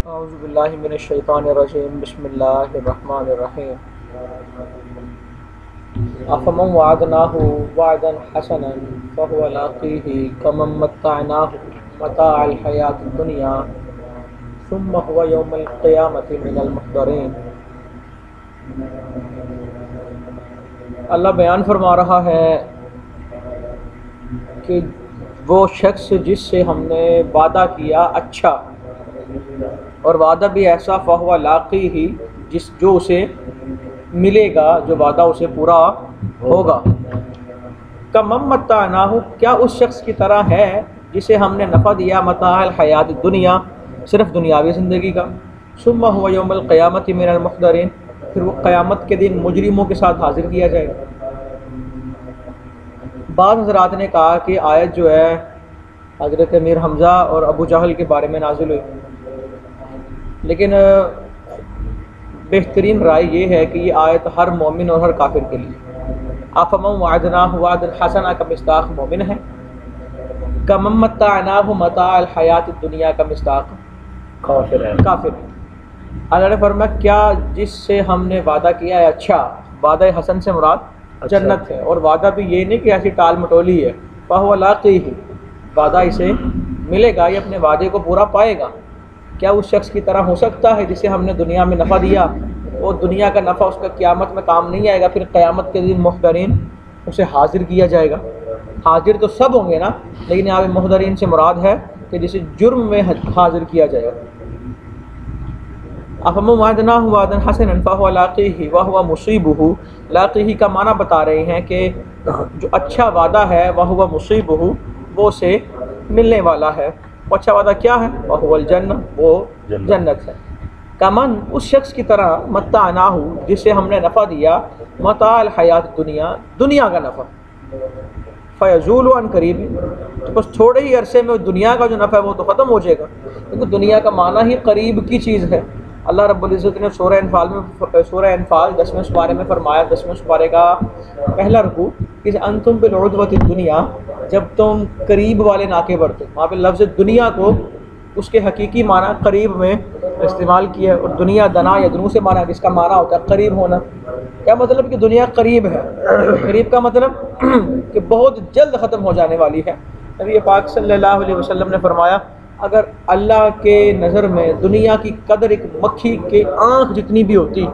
اعوذ باللہ من الشیطان الرجیم بسم اللہ الرحمن الرحیم افمن وعدناہ وعدا حسنا فهو لاقیہ کمن متعناہ متاع الحیاۃ الدنیا ثم هو یوم القیامۃ من المحضرین۔ اللہ بیان فرما رہا ہے کہ وہ شخص جس سے ہم نے وعدہ کیا اچھا، اور وعدہ بھی ایسا فہو لاقی ہی جو اسے ملے گا، جو وعدہ اسے پورا ہوگا۔ کمم متعناہ، کیا اس شخص کی طرح ہے جسے ہم نے نفع دیا متاع الحیات الدنیا، صرف دنیاوی زندگی کا، ثم هو یوم القیامۃ من المحضرین، پھر وہ قیامت کے دن مجرموں کے ساتھ حاضر کیا جائے گا۔ بعض حضرات نے کہا کہ آیت جو ہے حضرت امیر حمزہ اور ابو جہل کے بارے میں نازل ہوئی، لیکن بہترین رائے یہ ہے کہ یہ آیت ہر مومن اور ہر کافر کے لیے۔ افمن وعدناہ وعدا حسنا کا مصداق مومن ہے، کمن متعناہ متاع الحیات الدنیا کا مصداق کافر ہے۔ اللہ نے فرمایا کیا جس سے ہم نے وعدہ کیا ہے اچھا، وعدہ حسن سے مراد جنت ہے، اور وعدہ بھی یہ نہیں کہ ایسی ٹال مٹولی ہے، فہو لاقیہ، وعدہ اسے ملے گا، یہ اپنے وعدے کو پورا پائے گا۔ کیا اس شخص کی طرح ہو سکتا ہے جسے ہم نے دنیا میں نفع دیا، اور دنیا کا نفع اس کا قیامت میں کام نہیں آئے گا، پھر قیامت کے دن محضرین اسے حاضر کیا جائے گا۔ حاضر تو سب ہوں گے نا، لیکن یہاں پہ محضرین سے مراد ہے کہ جسے جرم میں حاضر کیا جائے گا۔ افمن وعدناہ وعدا حسنا فہو لاقیہ وہو مصیبہ، لاقیہ کا معنی بتا رہے ہیں کہ جو اچھا وعدہ ہے وہو مصیبہ، وہ اسے ملنے والا ہے۔ وہ اچھا وعدہ کیا ہے؟ وہو الجنہ، وہ جنت ہے۔ کمن، اس شخص کی طرح متعناہ، جسے ہم نے نفع دیا متاع الحیات الدنیا، دنیا کا نفع، فیزول عن قریب، تو بس تھوڑے ہی عرصے میں دنیا کا جو نفع ہے وہ تو ختم ہو جائے گا، کیونکہ دنیا کا معنی ہی قریب کی چیز ہے۔ اللہ رب العزت نے سورہ انفال 10ویں سپارے میں فرمایا، 10ویں سپارے کا پہلا رکوع، کہ انتم بالعدوۃ الدنیا، جب تم قریب والے ناکے پر تھے، وہاں پہ لفظ دنیا کو اس کے حقیقی معنی قریب میں استعمال کیا ہے، اور دنیا دنا یا دنو سے معنی، جس کا معنی ہوتا ہے قریب ہونا۔ کیا مطلب کہ دنیا قریب ہے؟ قریب کا مطلب کہ بہت جلد ختم ہو جانے والی ہے۔ نبی پاک صلی اللہ علیہ وسلم نے فرمایا اگر اللہ کے نظر میں دنیا کی قدر ایک مکھی کے آنکھ جتنی بھی ہوتی،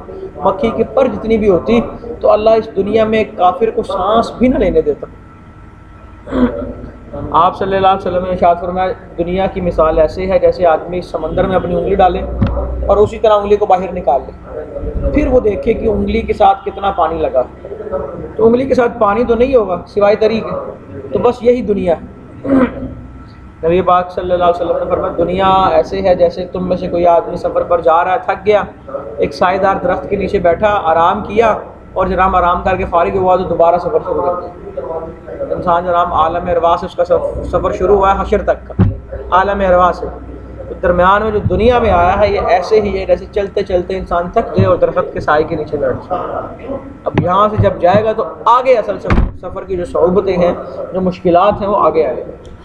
مکھی کے پر جتنی بھی ہوتی، تو اللہ اس دنیا میں ایک کافر کو سانس بھی نہ لینے دیتا۔ آپ صلی اللہ علیہ وسلم نے ارشاد فرمایا دنیا کی مثال ایسے ہے جیسے آدمی سمندر میں اپنی انگلی ڈالے اور اسی طرح انگلی کو باہر نکال لے، پھر وہ دیکھے کہ انگلی کے ساتھ کتنا پانی لگا، تو انگلی کے ساتھ پانی تو نہیں ہوگا سوائے تری کے، تو بس یہی دنیا ہے۔ نبی پاک صلی اللہ علیہ وسلم نے فرمایا دنیا ایسے ہے جیسے تم میں سے کوئی آدمی سفر پر جا رہا ہے، تھک گیا، ایک سائے دار درخت کے نیچے بیٹھا، آرام کیا، اور جناب آرام کر کے فارغ ہوا تو دوبارہ سفر شروع کر دیا۔ انسان جناب عالم ارواح سے اس کا سفر شروع ہوا ہے حشر تک کا، عالم ارواح سے، تو درمیان میں جو دنیا میں آیا ہے یہ ایسے ہی ہے جیسے چلتے چلتے انسان تھک جائے اور درخت کے سائے کے نیچے بیٹھ جائے۔ اب یہاں سے جب جائے گا تو آگے اصل سفر کی جو صعوبتیں ہیں، جو مشکلات ہیں، وہ آگے آئے گا۔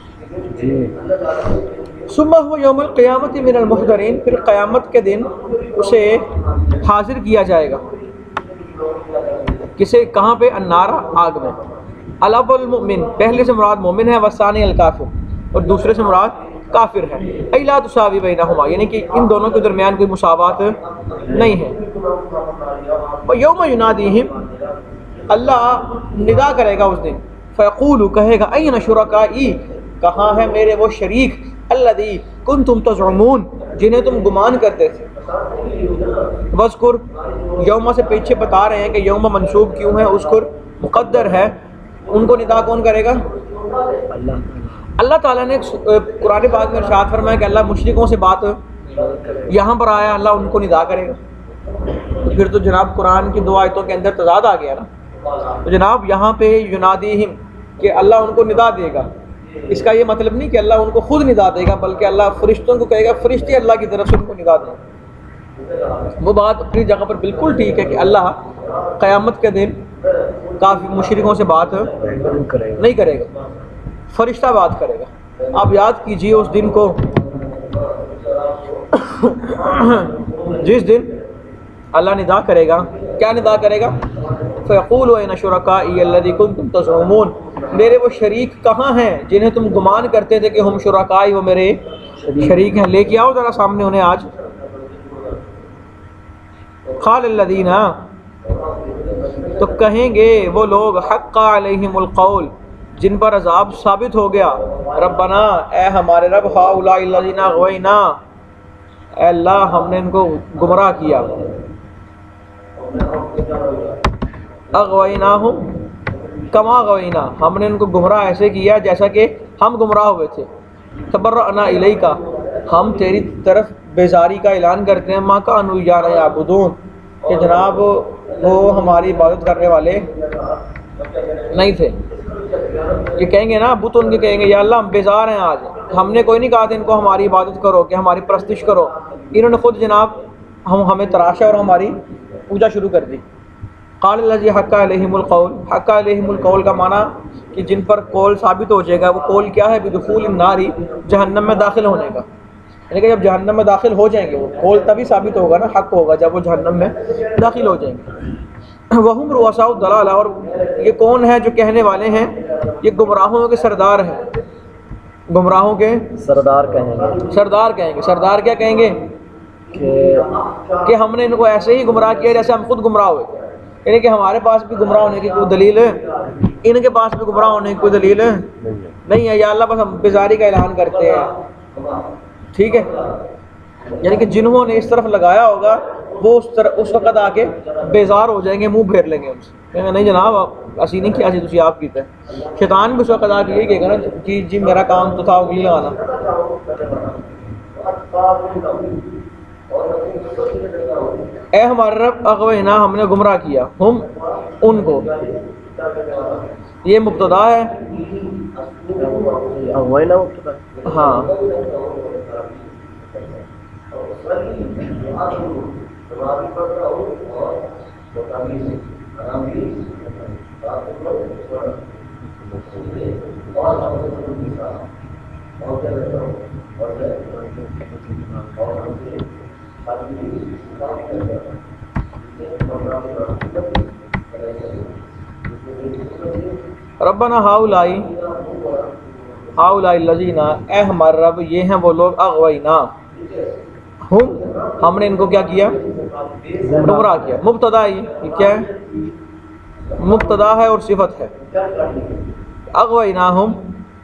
ثم هو یوم القیامۃ من المحضرین، پھر قیامت کے دن اسے حاضر کیا جائے گا، کسے؟ کہاں پہ؟ النار، آگ میں۔ الاول المؤمن، پہلے سے مراد مومن ہے، والثانی الکافر، اور دوسرے سے مراد کافر ہے۔ ای لا تساوی بینہما، یعنی کہ ان دونوں کے درمیان کوئی مساوات نہیں ہے۔ ویوم ینادیہم، اللہ ندا کرے گا اس دن، فیقول، کہے گا این شرکائی، کہاں ہے میرے وہ شریک، الذی کنتم تزعمون، جنہیں تم گمان کرتے تھے۔ وذکر، یوم سے پیچھے بتا رہے ہیں کہ یوم منصوب کیوں ہے، اذکر مقدر ہے، ان کو ندا کون کرے گا؟ اللہ تعالیٰ نے قرآن پاک میں ارشاد فرمایا کہ اللہ مشرکوں سے بات یہاں پر آیا، اللہ ان کو ندا کرے گا، تو پھر تو جناب قرآن کی دو آیتوں کے اندر تضاد آ گیا نا۔ تو جناب یہاں پہ ینادیہم کہ اللہ ان کو ندا دے گا، اس کا یہ مطلب نہیں کہ اللہ ان کو خود ندا دے گا، بلکہ اللہ فرشتوں کو کہے گا، فرشتے اللہ کی طرف سے ان کو ندا دیں۔ وہ بات اپنی جگہ پر بالکل ٹھیک ہے کہ اللہ قیامت کے دن کافی مشرکوں سے بات نہیں کرے گا، فرشتہ بات کرے گا۔ آپ یاد کیجئے اس دن کو جس دن اللہ ندا کرے گا، کیا ندا کرے گا؟ فَيَقُولُ أَيْنَ شُرَكَائِيَ الَّذِي كُنتُمْ تَزْعُمُونَ، میرے وہ شریک کہاں ہیں جنہیں تم گمان کرتے تھے کہ ہم شرکائی، وہ میرے شریک ہیں، لے کے آؤ ذرا سامنے انہیں آج۔ قال الذین، تو کہیں گے وہ لوگ، حق علیہم القول، جن پر عذاب ثابت ہو گیا، ربنا، اے ہمارے رب، ہؤلاء الذین اغوینا، اے اللہ ہم نے ان کو گمراہ کیا، اغویناہم کما غوینا، ہم نے ان کو گمراہ ایسے کیا جیسا کہ ہم گمراہ ہوئے تھے، تبرأنا الیک، ہم تیری طرف بیزاری کا اعلان کرتے ہیں، ما کانوا ایانا یعبدون، کہ جناب وہ ہماری عبادت کرنے والے نہیں تھے۔ یہ کہیں گے نا بت، ان کے کہیں گے یا اللہ ہم بیزار ہیں، آج ہم نے کوئی نہیں کہا تھا ان کو ہماری عبادت کرو، کہ ہماری پرستش کرو، انہوں نے خود جناب ہمیں تراشا اور ہماری پوجا شروع کر دی۔ قال الذی حق علیہم القول، حق علیہم القول کا معنی کہ جن پر قول ثابت ہو جائے گا، وہ قول کیا ہے؟ بدخول النار، جہنم میں داخل ہونے کا، یعنی کہ جب جہنم میں داخل ہو جائیں گے، وہ قول تبھی ثابت ہوگا نا، حق ہوگا جب وہ جہنم میں داخل ہو جائیں گے۔ وہم رؤساء الضلالہ، اور یہ کون ہے جو کہنے والے ہیں؟ یہ گمراہوں کے سردار ہیں، گمراہوں کے سردار کہیں گے، سردار کہیں گے۔ سردار کیا کہیں گے؟ کہ ہم نے ان کو ایسے ہی گمراہ کیا جیسے ہم خود گمراہ ہوئے، یعنی کہ ہمارے پاس بھی گمراہ ہونے کی کوئی دلیل ہے، ان کے پاس بھی گمراہ ہونے کی کوئی دلیل ہے نہیں ہے، یا اللہ بس ہم بیزاری کا اعلان کرتے ہیں، ٹھیک ہے۔ یعنی کہ جنہوں نے اس طرف لگایا ہوگا وہ اس وقت آ کے بیزار ہو جائیں گے، منہ پھیر لیں گے ان سے، کہیں گے نہیں جناب اسی نہیں کیا تھی آپ کیتے ہیں۔ شیطان بھی اس وقت آ کے یہی کہے گا نا جی میرا کام تو تھا اگلی لگانا۔ اے ہمارے رب، اغوینا، ہم نے گمراہ کیا، ہم ان کو، یہ مبتدا ہے، اغوینا مبتدا، ہاں، ربنا ہؤلاء الذین، اے ہمارے رب یہ ہیں وہ لوگ، اغوینا، ہم نے ان کو کیا کیا؟ گمراہ کیا۔ مبتدا یہ کیا ہے؟ مبتدا ہے اور صفت ہے، اغویناہم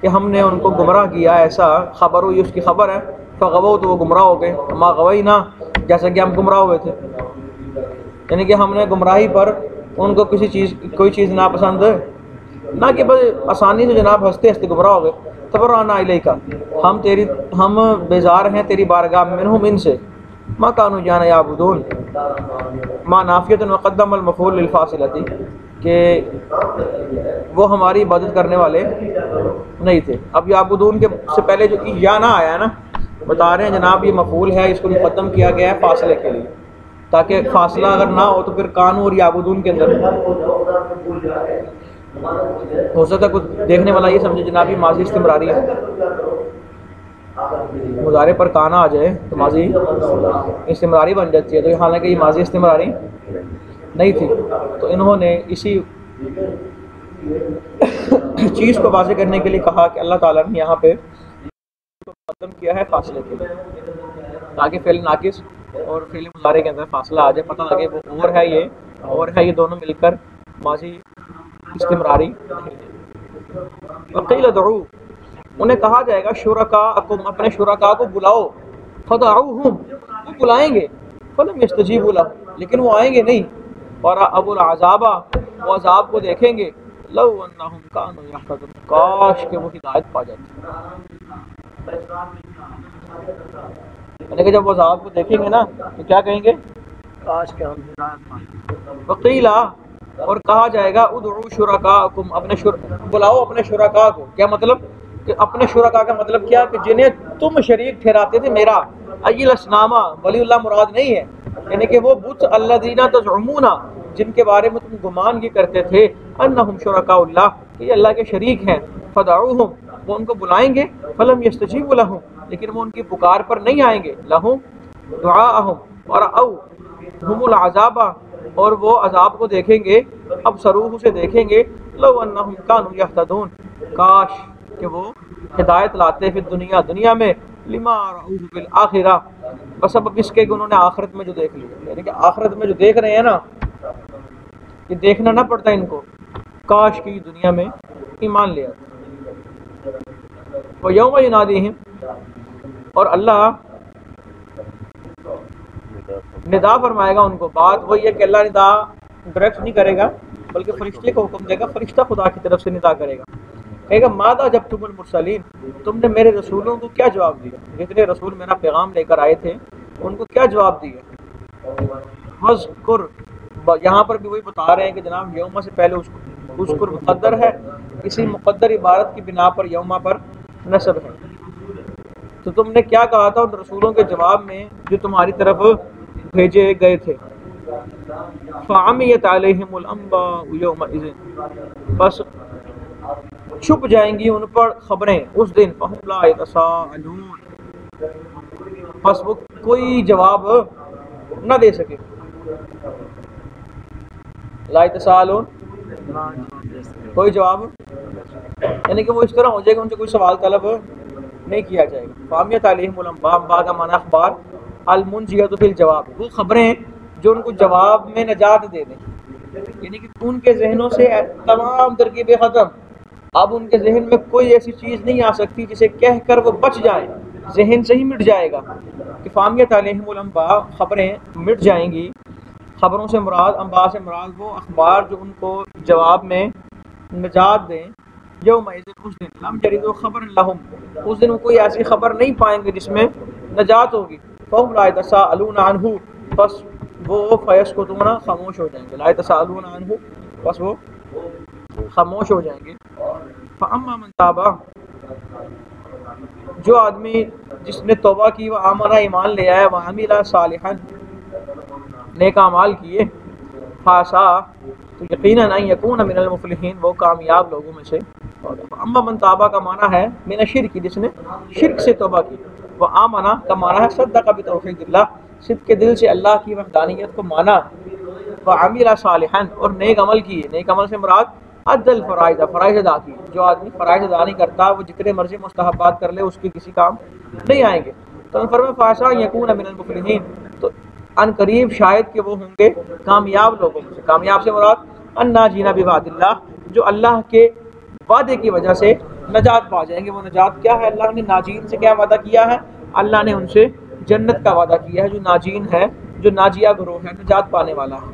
کہ ہم نے ان کو گمراہ کیا، ایسا خبر ہوئی اس کی خبر ہے، فغووا تو وہ گمراہ ہو گئے، ما غوینا جیسا کہ ہم گمراہ ہوئے تھے، یعنی کہ ہم نے گمراہی پر ان کو کوئی چیز ناپسند نہ کہ بس آسانی سے جناب ہنستے ہنستے گمراہ ہو گئے۔ تبرأنا الیک، ہم بیزار ہیں تیری بارگاہ میں، منہم ان سے، ما کانوا ایانا یعبدون، ما نافیۃ وقدم المفعول للفاصلۃ، کہ وہ ہماری عبادت کرنے والے نہیں تھے۔ اب یعبدون کے سے پہلے جو یا نہ آیا ہے نا، بتا رہے ہیں جناب یہ مفعول ہے، اس کو مقدم کیا گیا ہے فاصلے کے لیے، تاکہ فاصلہ اگر نہ ہو تو پھر کانوا اور یعبدون کے اندر ہو سکتا ہے کچھ دیکھنے والا یہ سمجھے جناب یہ ماضی استمراری ہے، مضارع پر کانا آ جائے تو ماضی استمراری بن جاتی ہے، تو حالانکہ یہ ماضی استمراری نہیں تھی، تو انہوں نے اسی چیز کو واضح کرنے کے لیے کہا کہ اللہ تعالیٰ نے یہاں پہ مقدم کیا ہے فاصلے کے لیے، تاکہ فعل ناقص اور فعل مضارع کے اندر فاصلہ آ جائے، پتہ لگے وہ اور ہے یہ اور ہے، یہ دونوں مل کر ماضی استمراری۔ وقیل ادعوا، انہیں کہا جائے گا شرکاءکم، اپنے شرکاء کو بلاؤ، فدعوہم، وہ بلائیں گے، فلم یستجیبوا لہم، لیکن وہ آئیں گے نہیں، اور ابو العذاب، وہ عذاب کو دیکھیں گے، لو انہم کانوا یہتدون، کاش کہ وہ ہدایت پا جاتے، یعنی کہ جب وہ عذاب کو دیکھیں گے نا تو کیا کہیں گے؟ کاش کہ ہم ہدایت پائیں۔ وقیلا، اور کہا جائے گا ادعوا شرکاءکم، بلاؤ اپنے شرکاء کو، کیا مطلب؟ کہ اپنے شرکاء کا مطلب کیا کہ جنہیں تم شریک ٹھہراتے تھے میرا، ایل اسنامہ، ولی اللہ مراد نہیں ہے، یعنی کہ وہ بت الذین تزعمون، جن کے بارے میں تم گمان یہ کرتے تھے، انہم شرکاء اللہ، کہ یہ اللہ کے شریک ہیں، فدعوہم، وہ ان کو بلائیں گے، فلم یستجیبوا لہم، لیکن وہ ان کی پکار پر نہیں آئیں گے، لہم دعاءہم ورأوہم العذاب، اور وہ عذاب کو دیکھیں گے، اب سروح اسے دیکھیں گے، لو انہم کانوا یہتدون، کاش کہ وہ ہدایت لاتے فی دنیا، دنیا میں، لما رأوہ بالآخرہ، بسبب اس کے کہ انہوں نے آخرت میں جو دیکھ لیا، یعنی کہ آخرت میں جو دیکھ رہے ہیں نا، یہ دیکھنا نہ پڑتا ان کو، کاش کی دنیا میں ایمان لے آتے۔ وَيَوْمَ يُنَادِيهِمْ، اور اللہ ندا فرمائے گا ان کو، بات وہی ہے کہ اللہ ندا ڈائریکٹ نہیں کرے گا بلکہ فرشتے کو حکم دے گا، فرشتہ خدا کی طرف سے ندا کرے گا، کہے گا ماذا جبتم المرسلین، تم نے میرے رسولوں کو کیا جواب دیا، جتنے رسول میرا پیغام لے کر آئے تھے ان کو کیا جواب دیا۔ وذکر، یہاں پر بھی وہی بتا رہے ہیں کہ جناب یوم سے پہلے اذکر مقدر ہے، اسی مقدر عبارت کی بنا پر یوم پر نصب ہے، تو تم نے کیا کہا تھا ان رسولوں کے جواب میں جو تمہاری طرف بھیجے گئے تھے۔ فعمیت علیہم الانباء یومئذ، بس چھپ جائیں گی ان پر خبریں اس دن، فہم لا یتساءلون، بس وہ کوئی جواب نہ دے سکے، لا یتساءلون، کوئی جواب، یعنی کہ وہ اس طرح ہو جائے گا ان سے کوئی سوال طلب نہیں کیا جائے گا۔ فامیت علیہم الانباء، انباء کا معنی اخبار، المنجیۃ فی الجواب، وہ خبریں جو ان کو جواب میں نجات دے دیں، یعنی کہ ان کے ذہنوں سے تمام ترکیبیں ختم، اب ان کے ذہن میں کوئی ایسی چیز نہیں آ سکتی جسے کہہ کر وہ بچ جائیں، ذہن سے ہی مٹ جائے گا کہ فامیت علیہم الانباء، خبریں مٹ جائیں گی، خبروں سے مراد، انباء سے مراد وہ اخبار جو ان کو جواب میں نجات دیں، یومئذ، اس دن، لم یجدوا خبر لہم، اس دن وہ کوئی ایسی خبر نہیں پائیں گے جس میں نجات ہوگی، فہم لا یتساءلون عنہ، بس وہ فیسکتون، خاموش ہو جائیں گے، لا یتساءلون عنہ، بس وہ خاموش ہو جائیں گے۔ فاما من تاب، جو آدمی جس نے توبہ کی، وہ آمنہ، ایمان لے آیا، وعمل صالحا، نیک اعمال کیے، فاسا، تو یقیناً ان یکون من المفلحین، وہ کامیاب لوگوں میں سے ہوگا۔ اما من تابہ کا معنی ہے من الشرک، جس نے شرک سے توبہ کی، وہ آمنہ کا معنی ہے صدق بتوحید اللہ، صدق کے دل سے اللہ کی وحدانیت کو مانا، وعمل صالحا، اور نیک عمل کیے، نیک عمل سے مراد ادى الفرائض، فرائض ادا کی، جو آدمی فرائض ادا نہیں کرتا وہ جتنے مرضی مستحبات کر لے اس کے کسی کام نہیں آئیں گے، تو فرمایا فاسا یکون من المفلحین، تو ان قریب شاید کہ وہ ہوں گے کامیاب لوگوں میں سے، کامیاب سے مراد الناجین بوعد اللہ، جو اللہ کے وعدے کی وجہ سے نجات پا جائیں گے۔ وہ نجات کیا ہے؟ اللہ نے ناجین سے کیا وعدہ کیا ہے؟ اللہ نے ان سے جنت کا وعدہ کیا ہے، جو ناجین ہے، جو ناجیہ گروہ ہے، نجات پانے والا ہے۔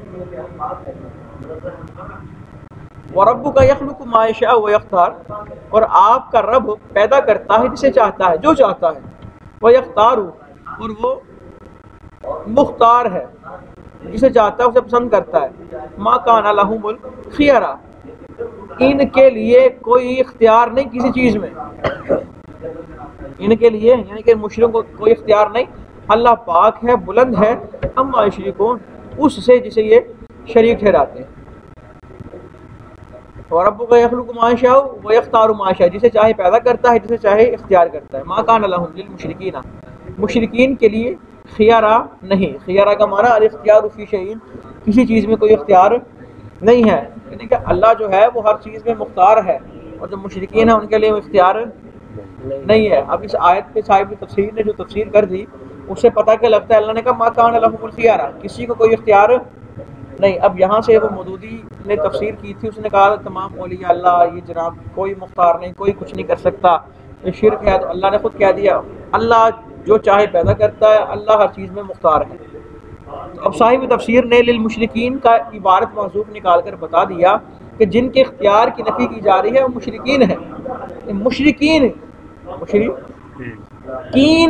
وَرَبُّكَ يَخْلُقُ مَا يَشَاءُ وَيَخْتَارُ، اور آپ کا رب پیدا کرتا ہے جسے چاہتا ہے، جو چاہتا ہے، وَيَخْتَارُ، اور وہ مختار ہے، جسے چاہتا ہے اسے پسند کرتا ہے۔ مَا كَانَ لَهُمُ الْخِيَرَةُ، ان کے لیے کوئی اختیار نہیں کسی چیز میں، ان کے لیے یعنی کہ مشرکوں کو کوئی اختیار نہیں، اللہ پاک ہے، بلند ہے، اما یشرکون، اس سے جسے یہ شریک ٹھہراتے ہیں۔ وَرَبُّكَ يَخْلُقُ مَا يَشَاءُ وَيَخْتَارُ مَا يَشَاءُ، جسے چاہے پیدا کرتا ہے، جسے چاہے اختیار کرتا ہے۔ مَا كَانَ لَهُمْ لِلْمُشْرِكِينَ، مشرکین کے لیے خیارہ نہیں، خیارہ کا معنی الاختیار فی شیء، کسی چیز میں کوئی اختیار نہیں ہے، یعنی کہ اللہ جو ہے وہ ہر چیز میں مختار ہے، اور جو مشرکین ہیں ان کے لیے وہ اختیار نہیں ہے۔ اب اس آیت پہ صاحب تفسیر نے جو تفسیر کر دی اس سے پتہ کیا لگتا ہے، اللہ نے کہا ما کان لہم الخیارہ، کسی کو کوئی اختیار نہیں۔ اب یہاں سے وہ مودودی نے تفسیر کی تھی، اس نے کہا تمام اولیاء اللہ یہ جناب کوئی مختار نہیں، کوئی کچھ نہیں کر سکتا، یہ شرک ہے، تو اللہ نے خود کہہ دیا اللہ جو چاہے پیدا کرتا ہے، اللہ ہر چیز میں مختار ہے۔ اب صاحب تفسیر نے للمشرکین کا عبارت محذوف نکال کر بتا دیا کہ جن کے اختیار کی نفی کی جا رہی ہے وہ مشرکین ہیں، مشرکین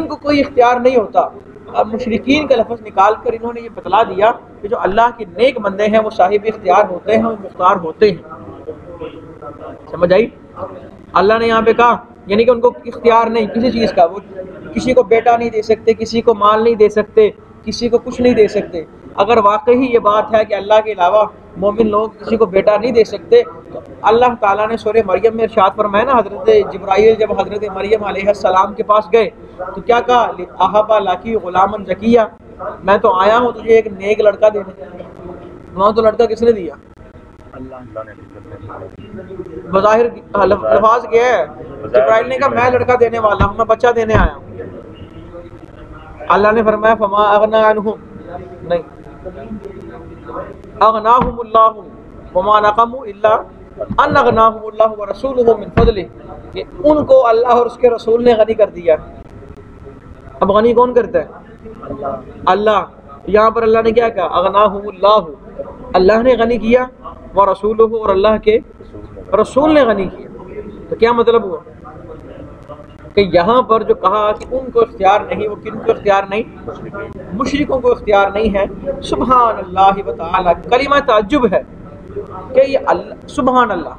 کو کوئی اختیار نہیں ہوتا۔ اب مشرکین کا لفظ نکال کر انہوں نے یہ بتلا دیا کہ جو اللہ کے نیک بندے ہیں وہ صاحب اختیار ہوتے ہیں، وہ مختار ہوتے ہیں۔ سمجھ آئی؟ اللہ نے یہاں پہ کہا یعنی کہ ان کو اختیار نہیں کسی چیز کا، وہ کسی کو بیٹا نہیں دے سکتے، کسی کو مال نہیں دے سکتے، کسی کو کچھ نہیں دے سکتے۔ اگر واقعی یہ بات ہے کہ اللہ کے علاوہ مومن لوگ کسی کو بیٹا نہیں دے سکتے، تو اللہ تعالیٰ نے سورہ مریم میں ارشاد فرمایا نا، حضرت جبرائیل جب حضرت مریم علیہ السلام کے پاس گئے تو کیا کہا احبا لاکی غلامن زکیہ، میں تو آیا ہوں تجھے ایک نیک لڑکا دینے۔ وہاں تو لڑکا کس نے دیا؟ بظاہر الفاظ کیا ہے؟ جبرائیل نے کہا میں لڑکا دینے والا ہوں، میں بچہ دینے آیا ہوں۔ اللہ نے فرمایا فما اغنا عنہم، نہیں، اغناہم اللہ وما نقموا الا ان اغناہم اللہ ورسولہ من فضلہ، کہ ان کو اللہ اور اس کے رسول نے غنی کر دیا۔ اب غنی کون کرتا ہے؟ اللہ۔ یہاں پر اللہ نے کیا کہا؟ اغناہم اللہ، اللہ نے غنی کیا، ورسولہ، اور اللہ کے رسول نے غنی کیا۔ تو کیا مطلب ہوا کہ یہاں پر جو کہا کہ ان کو اختیار نہیں، وہ کن کو اختیار نہیں؟ مشرکوں کو اختیار نہیں ہے۔ سبحان اللہ و تعالی، کلمہ تعجب ہے کہ یہ اللہ، سبحان اللہ،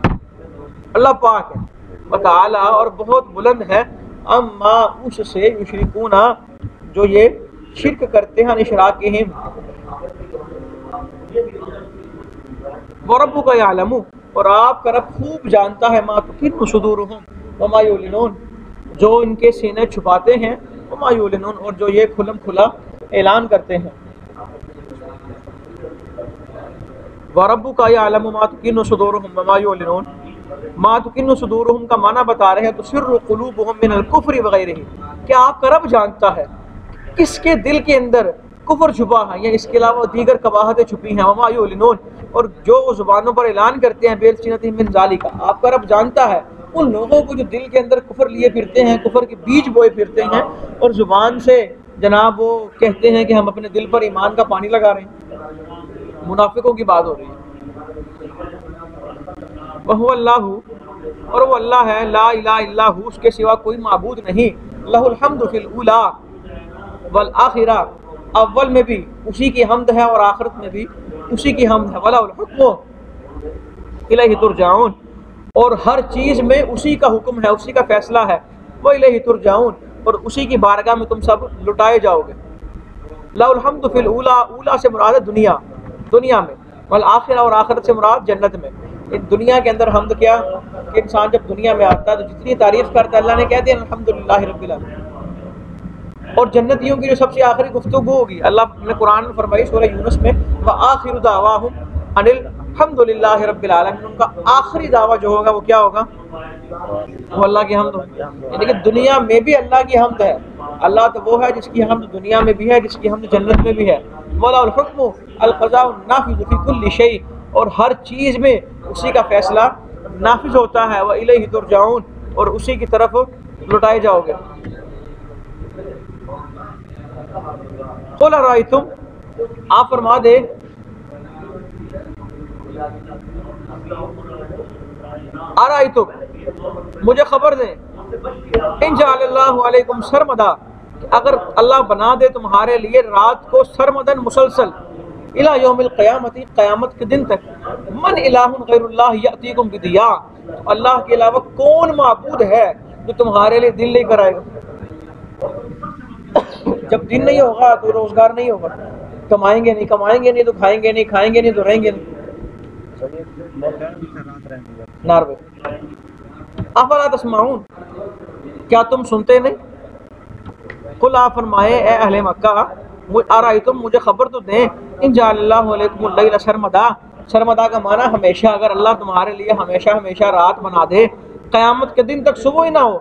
اللہ پاک ہے، و تعالی، اور بہت بلند ہے، اما اس سے یشرکون، جو یہ شرک کرتے ہیں، اشراکہم، وَرَبُّكَ يَعْلَمُ، اور آپ کا رب خوب جانتا ہے، مَا تُكِنُّ صُدُورُهُمْ وَمَا يُعْلِنُونَ، جو ان کے سینے چھپاتے ہیں، وَمَا يُعْلِنُونَ، اور جو یہ کھلم کھلا اعلان کرتے ہیں۔ وَرَبُّكَ يَعْلَمُ مَا تُكِنُّ صُدُورُهُمْ وَمَا يُعْلِنُونَ، مَا تُكِنُّ صُدُورُهُمْ کا معنی بتا رہے ہیں تُسِرُّ قُلُوبُهُمْ مِنَ الْكُفْرِ وَغَيْرِهِ، کہ آپ کا رب جانتا ہے کس کے دل کے اندر کفر چھپا ہے، یا اس کے علاوہ دیگر قباحتیں چھپی ہیں، وما یعلنون، اور جو وہ زبانوں پر اعلان کرتے ہیں، بِأَلْسِنَتِهِم مِّن ذَلِکَ، آپ کا رب جانتا ہے ان لوگوں کو جو دل کے اندر کفر لیے پھرتے ہیں، کفر کے بیج بوئے پھرتے ہیں، اور زبان سے جناب وہ کہتے ہیں کہ ہم اپنے دل پر ایمان کا پانی لگا رہے ہیں۔ منافقوں کی بات ہو رہی ہے۔ وَهُوَ اللَّهُ، اور وہ اللہ ہے، لا الہ الا ہو، اس کے سوا کوئی معبود نہیں، لہ الحمد فی الاولی والآخرہ، اول میں بھی اسی کی حمد ہے اور آخرت میں بھی اسی کی حمد ہے، وَلَهُ الْحُکْمُ اِلَیہِ تُرْجَعُونَ، اور ہر چیز میں اسی کا حکم ہے، اسی کا فیصلہ ہے، وَإِلَیہِ تُرْجَعُونَ، اور اسی کی بارگاہ میں تم سب لٹائے جاؤ گے۔ لَهُ الْحَمْدُ فِی الْأُولَى، اولا سے مراد ہے دنیا میں، والآخرہ، اور آخرت سے مراد جنت میں۔ دنیا کے اندر حمد کیا کہ انسان جب دنیا میں آتا ہے تو جتنی تعریف کرتا ہے اللہ نے کہہ دیا الحمدللہ رب العالمین، اور جنتیوں کی جو سب سے آخری گفتگو ہوگی، اللہ نے قرآن میں فرمائی سورہ یونس میں، وآخر دعواہم ان الحمدللہ رب العالمین، ان کا آخری دعویٰ جو ہوگا وہ کیا ہوگا؟ وہ اللہ کی حمد ہوگی۔ یعنی کہ دنیا میں بھی اللہ کی حمد ہے، اللہ تو وہ ہے جس کی حمد دنیا میں بھی ہے، جس کی حمد جنت میں بھی ہے۔ وَلَهُ الْحُکْمُ الْقَضَاءُ النَّافِذُ فِی کُلِّ شَیْءٍ، اور ہر چیز میں اسی کا فیصلہ نافذ ہوتا ہے، وَإِلَیہِ تُرْجَعُونَ، اور اسی کی طرف لٹائے جاؤ گے۔ قُلْ أَرَأَیْتُمْ، آپ فرما دے، أَرَأَیْتُمْ، مجھے خبر دیں، إِن جَعَلَ اللَّهُ عَلَیْکُمْ سَرْمَدًا، کہ اگر اللہ بنا دے تمہارے لیے رات کو سرمدن مسلسل، الى یوم القیامت، قیامت کے دن تک، من الہ غیر اللہ یأتیکم بدیاء، اللہ کے علاوہ کون معبود ہے جو تمہارے لیے دن لے کر آئے گا؟ جب دن نہیں ہوگا تو روزگار نہیں ہوگا، کمائیں گے نہیں تو کھائیں گے نہیں تو رہیں گے نہیں۔ ناروے افلا تسمعون، کیا تم سنتے نہیں؟ قل، آپ فرمائے اے اہل مکہ، ارائیتم، مجھے خبر تو دیں، ان جعل اللہ علیکم اللیل سرمدا، سرمدا کا معنی ہمیشہ، اگر اللہ تمہارے لیے ہمیشہ رات بنا دے، قیامت کے دن تک صبح ہی نہ ہو،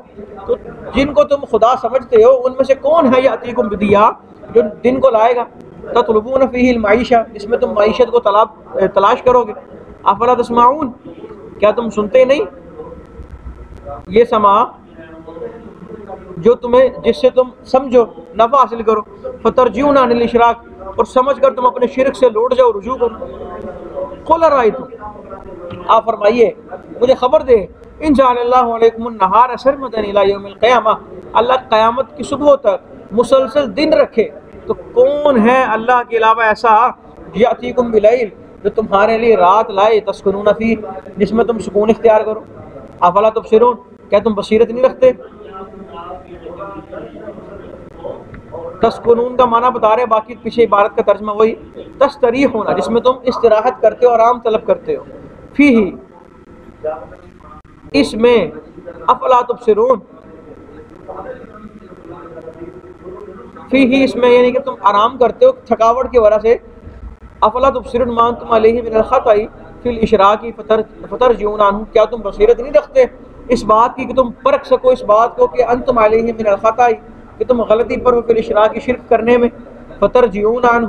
تو جن کو تم خدا سمجھتے ہو ان میں سے کون ہے یاتیکم بدیاء، جو دن کو لائے گا، تطلبون فیہ المعیشہ، جس میں تم معیشت کو تلاش کرو گے۔ افلا تسمعون، کیا تم سنتے نہیں؟ یہ سما جو تمہیں، جس سے تم سمجھو، نفع حاصل کرو، فترجعون عن الاشراک، اور سمجھ کر تم اپنے شرک سے لوٹ جاؤ، رجوع کرو۔ قل ارائیتم، آپ فرمائیے مجھے خبر دے، ان جعل اللہ علیکم النہار سرمدا الی یوم القیامہ، اللہ قیامت کی صبح تک مسلسل دن رکھے تو کون ہے اللہ کے علاوہ ایسا، یاتیکم بلیل، جو تمہارے لیے رات لائے، تسکنون فی، جس میں تم سکون اختیار کرو۔ افلا تبصرون، کیا تم بصیرت نہیں رکھتے؟ تسکنون کا معنی بتا رہے، باقی پیچھے عبارت کا ترجمہ وہی، تستریح ہونا، جس میں تم استراحت کرتے ہو، آرام طلب کرتے ہو، فیہ، اس میں، افلا تبصرون، فی ہی اس میں یعنی کہ تم آرام کرتے ہو تھکاوٹ کی وجہ سے، افلا تبصرون ما انتم علیہ من الخطأ فی الاشراک فترجعون عنہ، کیا تم بصیرت نہیں رکھتے اس بات کی کہ تم پرکھ سکو اس بات کو کہ انتم علیہ من الخطأ، کہ تم غلطی پر ہو فی الاشراک شرک کرنے میں، فترجعون عنہ،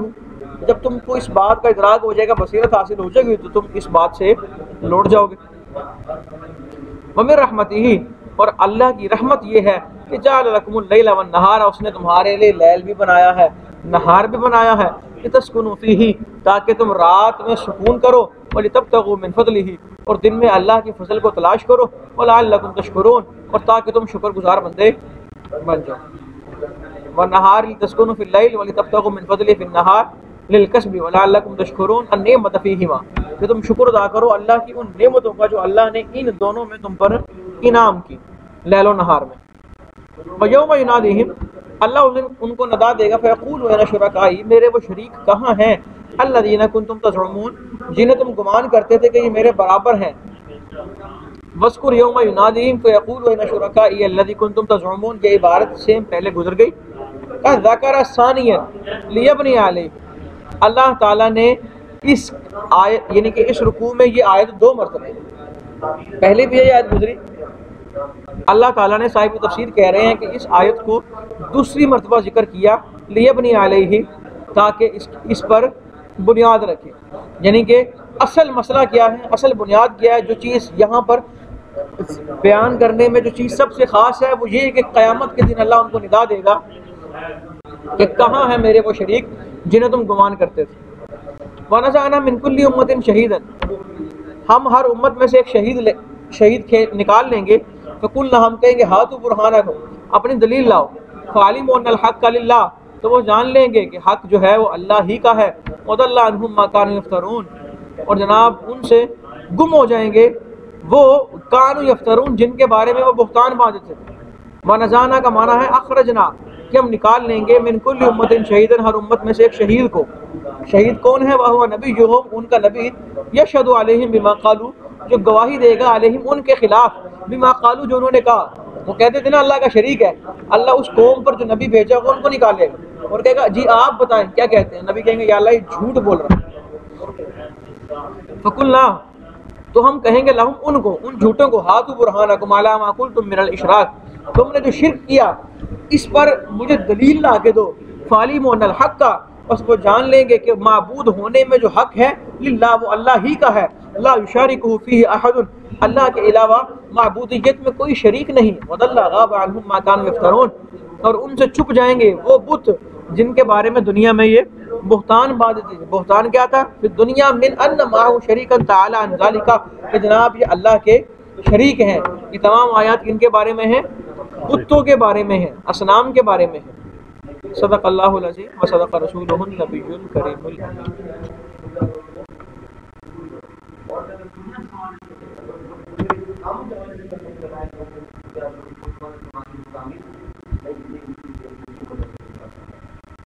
جب تم کو اس بات کا ادراک ہو جائے گا، بصیرت حاصل ہو جائے گی، تو تم اس بات سے لوٹ جاؤ گے۔ ومن رحمتہ، اور اللہ کی رحمت یہ ہے کہ جعل لکم اللیل والنہار، اس نے تمہارے لیے لیل بھی بنایا ہے نہار بھی بنایا ہے، لتسکنوا فیہ، تاکہ تم رات میں سکون کرو، ولتبتغوا من فضلہ، اور دن میں اللہ کی فضل کو تلاش کرو، ولعلکم تشکرون، اور تاکہ تم شکر گزار بندے بن جاؤ۔ والنہار لتسکنوا فی اللیل ولتبتغوا من فضلہ فی النہار للکسب ولعلکم تشکرون النعمۃ فیہما، کہ تم شکر ادا کرو اللہ کی ان نعمتوں کا جو اللہ نے ان دونوں میں تم پر انعام کی، لیل و نہار میں۔ وَيَوْمَ يُنَادِيهِمْ، اللہ اس دن ان کو ندا دے گا، فَيَقُولُ أَيْنَ شُرَكَائِي، میرے وہ شریک کہاں ہیں، الَّذِينَ كُنتُمْ تَزْعُمُونَ، جنہیں تم گمان کرتے تھے کہ یہ میرے برابر ہیں۔ وَاذْكُرْ يَوْمَ يُنَادِيهِمْ فَيَقُولُ أَيْنَ شُرَكَائِي الَّذِي كُنتُمْ تَزْعُمُونَ، یہ عبارت سے پہلے گزر گئی۔ ذَكَرَ ثَانِيًا لِيَبْنِيَ عَلَيْهِ، اللہ تعالیٰ نے اس آیت یعنی کہ اس رکوع میں یہ آیت دو مرتبہ، پہلے بھی یہ آیت گزری، اللہ تعالیٰ نے صاحب تفسیر کہہ رہے ہیں کہ اس آیت کو دوسری مرتبہ ذکر کیا، لیبنی علیہ، تاکہ اس پر بنیاد رکھے، یعنی کہ اصل مسئلہ کیا ہے، اصل بنیاد کیا ہے، جو چیز یہاں پر بیان کرنے میں جو چیز سب سے خاص ہے وہ یہ ہے کہ قیامت کے دن اللہ ان کو ندا دے گا کہ کہاں ہے میرے وہ شریک جنہیں تم گمان کرتے تھے۔ وَنَزَعْنَا مِن كُلِّ أُمَّةٍ شَهِيدًا، ہم ہر امت میں سے ایک شہید نکال لیں گے، فَقُلْنَا، ہم کہیں گے ہاتوا برہانکم، اپنی دلیل لاؤ، فَعَلِمُوا أَنَّ الْحَقَّ لِلَّهِ، تو وہ جان لیں گے کہ حق جو ہے وہ اللہ ہی کا ہے، وَضَلَّ عَنْهُمْ مَا كَانُوا يَفْتَرُونَ، اور جناب ان سے گم ہو جائیں گے وہ کانوا یفترون جن کے بارے میں وہ بہتان باندھتے تھے۔ وَنَزَعْنَا کا معنی ہے اخرجنا، کہ ہم نکال لیں گے من کل امت شہیدن، ہر امت میں سے ایک شہید کو۔ شہید کون ہے؟ وَهُوَ نَبِيُّهُمْ، ان کا نبی، یشہد علیہم بما قالوا، جو گواہی دے گا علیہم ان کے خلاف، بما قالوا، جو انہوں نے کہا، وہ کہتے تھے نا اللہ کا شریک ہے، اللہ اس قوم پر جو نبی بھیجا ہوگا ان کو نکالے گا اور کہے گا جی آپ بتائیں کیا کہتے ہیں، نبی کہیں گے یا اللہ یہ جھوٹ بول رہا ہے۔ فَقُلْنَا، تو ہم کہیں گے لہم ان کو، ان جھوٹوں کو، ہاتوا برہانکم علی ما قلتم من الاشراک، تم نے جو شرک کیا اس پر مجھے دلیل لا کے دو، فَعَلِمُوا أَنَّ الْحَقَّ، بس وہ جان لیں گے کہ معبود ہونے میں جو حق ہے للہ، وہ اللہ ہی کا ہے، لا یشارکہ فیہ احد، اللہ کے علاوہ معبودیت میں کوئی شریک نہیں، وَضَلَّ غَابَ عَنْهُمْ مَا كَانُوا يَفْتَرُونَ، اور ان سے چھپ جائیں گے وہ بت جن کے بارے میں دنیا میں یہ بہتان باندھتے تھے۔ بہتان کیا تھا؟ فی دنیا من ان معه شریکا تعالی عن ذلک، کہ جناب یہ اللہ کے شریک ہیں۔ یہ تمام آیات ان کے بارے میں ہیں، بتوں کے بارے میں ہیں، اصنام کے بارے میں ہیں۔ صدق اللہ العظیم و صدق رسولہ النبی الکریم الامین۔